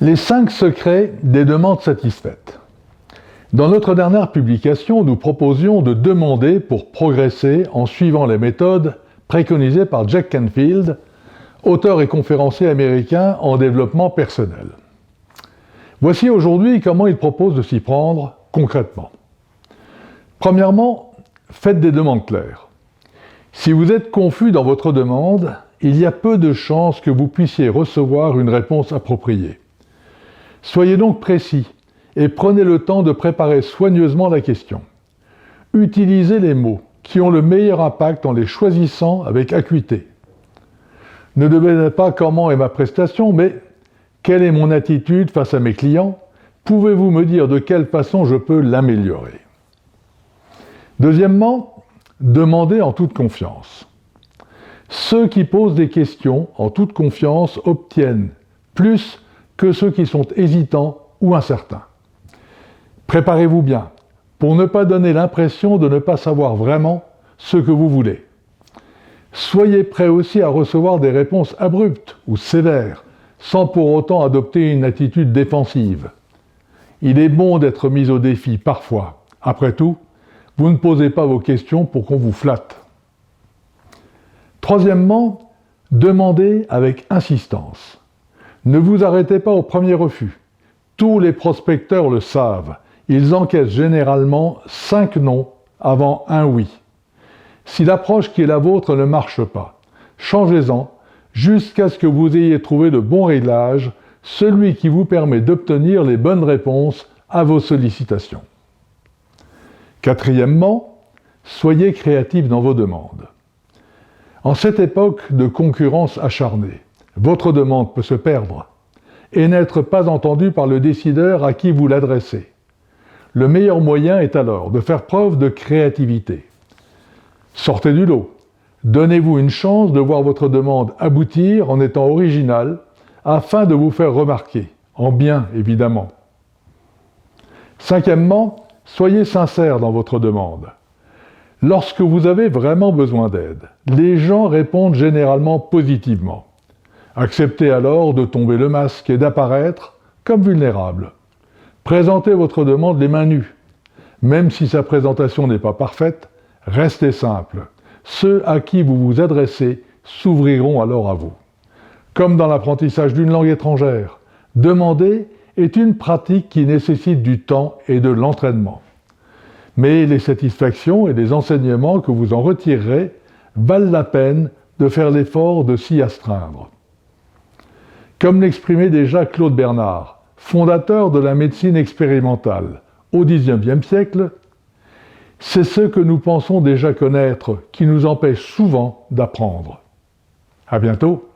Les 5 secrets des demandes satisfaites. Dans notre dernière publication, nous proposions de demander pour progresser en suivant les méthodes préconisées par Jack Canfield, auteur et conférencier américain en développement personnel. Voici aujourd'hui comment il propose de s'y prendre concrètement. Premièrement, faites des demandes claires. Si vous êtes confus dans votre demande, il y a peu de chances que vous puissiez recevoir une réponse appropriée. Soyez donc précis et prenez le temps de préparer soigneusement la question. Utilisez les mots qui ont le meilleur impact en les choisissant avec acuité. Ne demandez pas comment est ma prestation, mais quelle est mon attitude face à mes clients? Pouvez-vous me dire de quelle façon je peux l'améliorer? Deuxièmement, demandez en toute confiance. Ceux qui posent des questions en toute confiance obtiennent plus que ceux qui sont hésitants ou incertains. Préparez-vous bien pour ne pas donner l'impression de ne pas savoir vraiment ce que vous voulez. Soyez prêt aussi à recevoir des réponses abruptes ou sévères, sans pour autant adopter une attitude défensive. Il est bon d'être mis au défi parfois. Après tout, vous ne posez pas vos questions pour qu'on vous flatte. Troisièmement, demandez avec insistance. Ne vous arrêtez pas au premier refus. Tous les prospecteurs le savent. Ils encaissent généralement 5 non avant un oui. Si l'approche qui est la vôtre ne marche pas, changez-en jusqu'à ce que vous ayez trouvé le bon réglage, celui qui vous permet d'obtenir les bonnes réponses à vos sollicitations. Quatrièmement, soyez créatif dans vos demandes. En cette époque de concurrence acharnée, votre demande peut se perdre et n'être pas entendue par le décideur à qui vous l'adressez. Le meilleur moyen est alors de faire preuve de créativité. Sortez du lot. Donnez-vous une chance de voir votre demande aboutir en étant original afin de vous faire remarquer, en bien évidemment. Cinquièmement, soyez sincère dans votre demande. Lorsque vous avez vraiment besoin d'aide, les gens répondent généralement positivement. Acceptez alors de tomber le masque et d'apparaître comme vulnérable. Présentez votre demande les mains nues. Même si sa présentation n'est pas parfaite, restez simple. Ceux à qui vous vous adressez s'ouvriront alors à vous. Comme dans l'apprentissage d'une langue étrangère, demander est une pratique qui nécessite du temps et de l'entraînement. Mais les satisfactions et les enseignements que vous en retirerez valent la peine de faire l'effort de s'y astreindre. Comme l'exprimait déjà Claude Bernard, fondateur de la médecine expérimentale au XIXe siècle, c'est ce que nous pensons déjà connaître qui nous empêche souvent d'apprendre. À bientôt.